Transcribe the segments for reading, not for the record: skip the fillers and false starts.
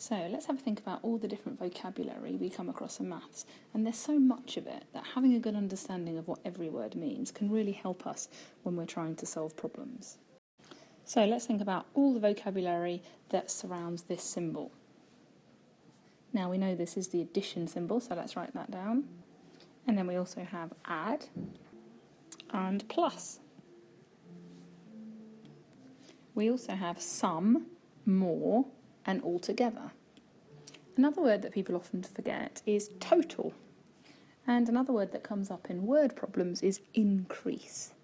So let's have a think about all the different vocabulary we come across in maths, and there's so much of it that having a good understanding of what every word means can really help us when we're trying to solve problems. So let's think about all the vocabulary that surrounds this symbol. Now we know this is the addition symbol, so let's write that down. And then we also have add and plus. We also have sum, more, and altogether. Another word that people often forget is total. And another word that comes up in word problems is increase.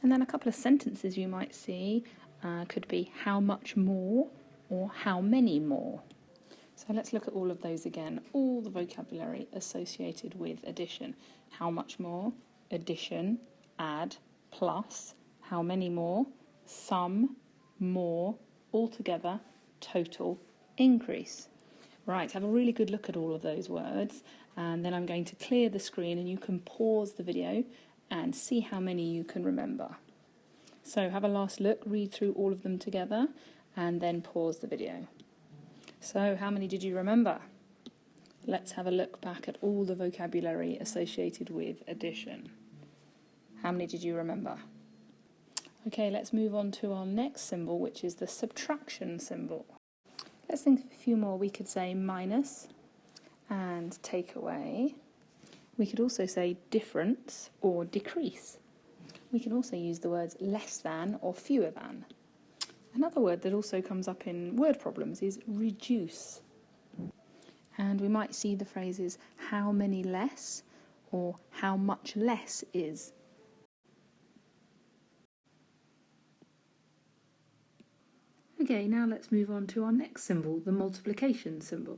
And then a couple of sentences you might see could be how much more or how many more. So let's look at all of those again. All the vocabulary associated with addition. How much more, addition, add, plus, how many more, sum, more, altogether, total, increase. Right, have a really good look at all of those words, and then I'm going to clear the screen and you can pause the video and see how many you can remember. So have a last look, read through all of them together, and then pause the video. So how many did you remember? Let's have a look back at all the vocabulary associated with addition. How many did you remember? Okay, let's move on to our next symbol, which is the subtraction symbol. Let's think of a few more. We could say minus and take away. We could also say difference or decrease. We can also use the words less than or fewer than. Another word that also comes up in word problems is reduce. And we might see the phrases how many less or how much less is. Okay, now let's move on to our next symbol, the multiplication symbol.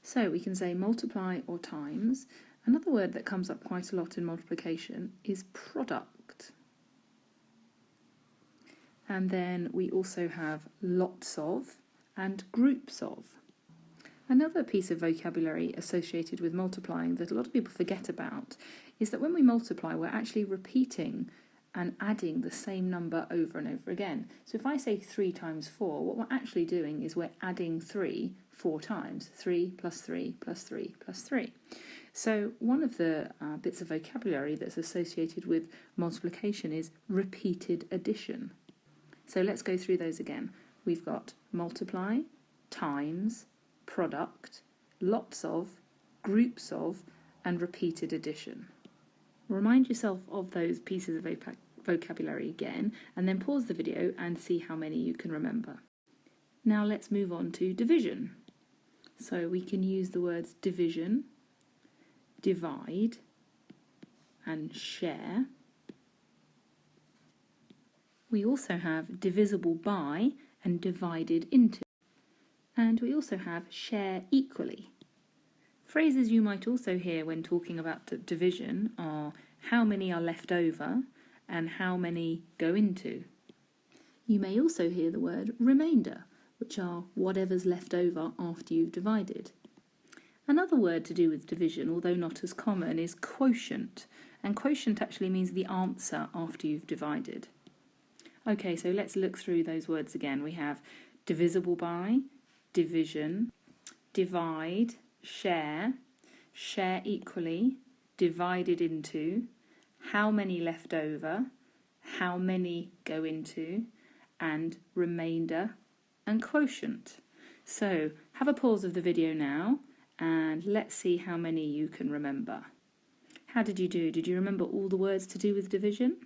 So we can say multiply or times. Another word that comes up quite a lot in multiplication is product. And then we also have lots of and groups of. Another piece of vocabulary associated with multiplying that a lot of people forget about is that when we multiply, we're actually repeating and adding the same number over and over again. So if I say 3 times 4, what we're actually doing is we're adding 3 4 times. 3 plus 3 plus 3 plus 3. So one of the bits of vocabulary that's associated with multiplication is repeated addition. So let's go through those again. We've got multiply, times, product, lots of, groups of, and repeated addition. Remind yourself of those pieces of vocabulary again, and then pause the video and see how many you can remember. Now let's move on to division. So we can use the words division, divide, and share. We also have divisible by and divided into. And we also have share equally. Phrases you might also hear when talking about division are how many are left over and how many go into. You may also hear the word remainder, which are whatever's left over after you've divided. Another word to do with division, although not as common, is quotient. And quotient actually means the answer after you've divided. Okay, so let's look through those words again. We have divisible by, division, divide, share, share equally, divided into, how many left over, how many go into, and remainder and quotient. So have a pause of the video now and let's see how many you can remember. How did you do? Did you remember all the words to do with division?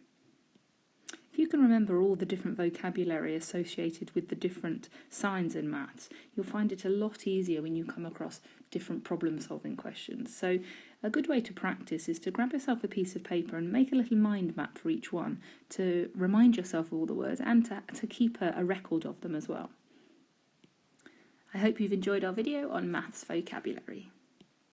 If you can remember all the different vocabulary associated with the different signs in maths, you'll find it a lot easier when you come across different problem-solving questions. So a good way to practice is to grab yourself a piece of paper and make a little mind map for each one to remind yourself of all the words and to keep a record of them as well. I hope you've enjoyed our video on maths vocabulary.